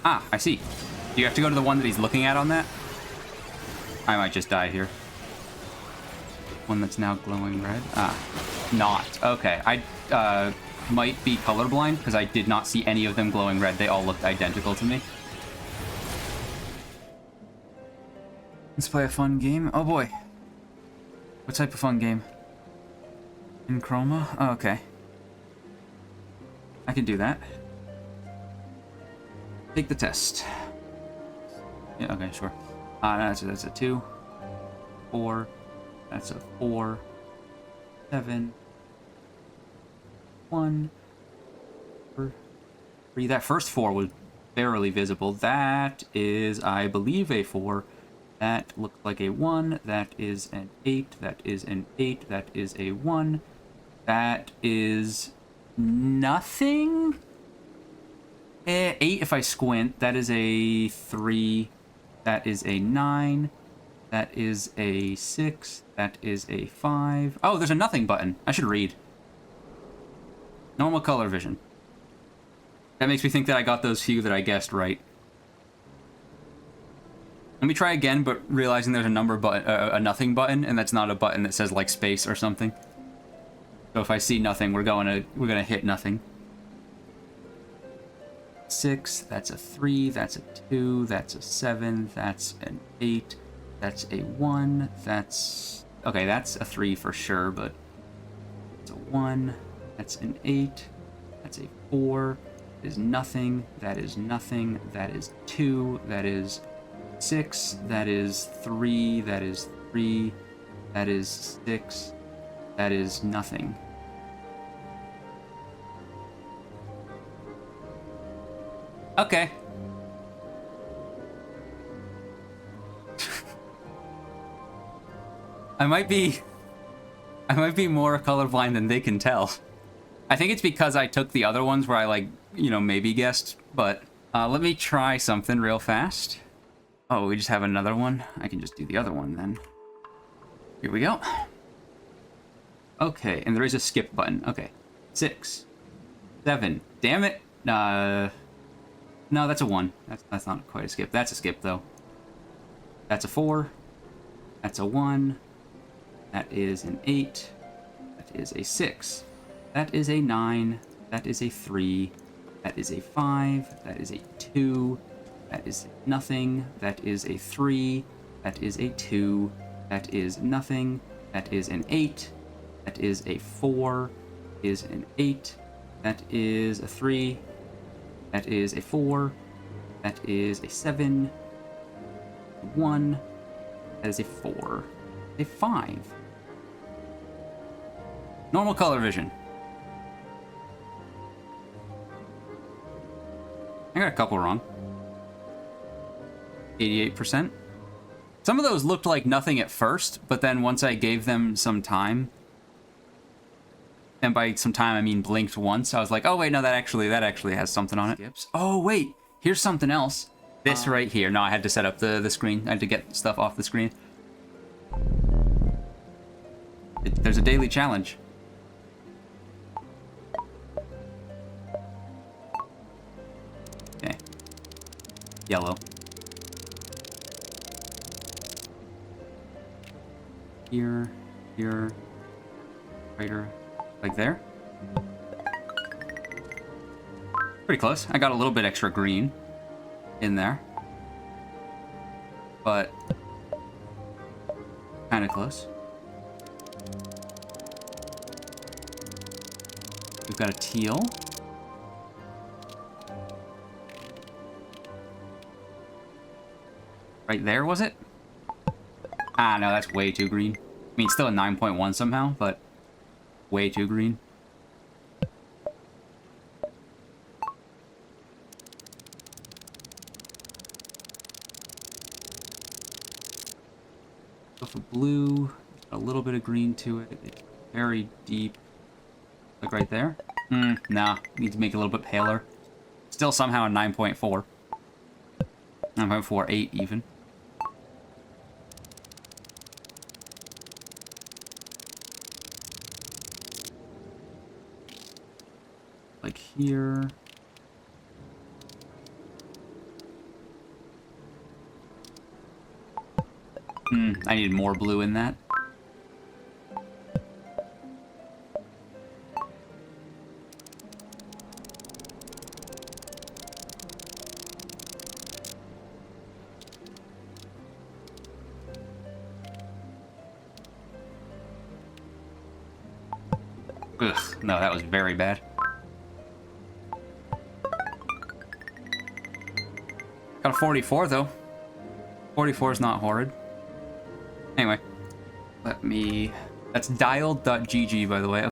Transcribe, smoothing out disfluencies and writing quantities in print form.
Ah, I see. Do you have to go to the one that he's looking at on that? I might just die here. One that's now glowing red. Ah, not. Okay, I might be colorblind because I did not see any of them glowing red. They all looked identical to me. Let's play a fun game. Oh boy. What type of fun game? In chroma? Oh, okay. I can do that. Take the test. Yeah, okay, sure. That's a 2. 4. That's a 4. 7. 1. 3. That first 4 was barely visible. That is, I believe, a 4. That looked like a 1. That is an 8. That is an 8. That is a 1. That is nothing? 8 if I squint. That is a 3. That is a 9. That is a 6. That is a 5. Oh, there's a nothing button. I should read. Normal color vision. That makes me think that I got those few that I guessed right. Let me try again, but realizing there's a number button, a nothing button, and that's not a button that says like space or something. So if I see nothing, we're gonna hit nothing. 6, that's a 3, that's a 2, that's a 7, that's an 8, that's a 1, that's... Okay, that's a 3 for sure, but... It's a 1, that's an 8, that's a 4, that is nothing, that is nothing, that is 2, that is 6, that is 3, that is 3, that is 6, that is nothing. Okay. I might be more colorblind than they can tell. I think it's because I took the other ones where I, like, you know, maybe guessed, but let me try something real fast. Oh, we just have another one? I can just do the other one then. Here we go. Okay, and there is a skip button. Okay. 6. 7. Damn it. No, that's a 1. That's not quite a skip. That's a skip, though. That's a 4. That's a 1. That is an 8. That is a 6. That is a 9. That is a 3. That is a 5. That is a 2. That is nothing. That is a 3. That is a 2. That is nothing. That is an 8. That is a 4. Is an 8. That is a 3. That is a 4. That is a 7. 1. That is a 4. A 5. Normal color vision. I got a couple wrong. 88%. Some of those looked like nothing at first, but then once I gave them some time, and by some time I mean blinked once, I was like, oh wait, no, that actually has something on it. Skips. Oh wait, here's something else. This right here. No, I had to set up the screen. I had to get stuff off the screen. There's a daily challenge. Okay. Yellow. Here, right, like there. Pretty close. I got a little bit extra green in there, but kind of close. We've got a teal. Right there, was it? Ah, no, that's way too green. I mean, still a 9.1 somehow, but way too green. Go for blue. A little bit of green to it. It's very deep. Like right there. Nah. Need to make it a little bit paler. Still somehow a 9.4. 9.48 even. Like here. I needed more blue in that. Ugh, no, that was very bad. Got a 44, though. 44 is not horrid. Anyway, let me... That's dialed.gg, by the way.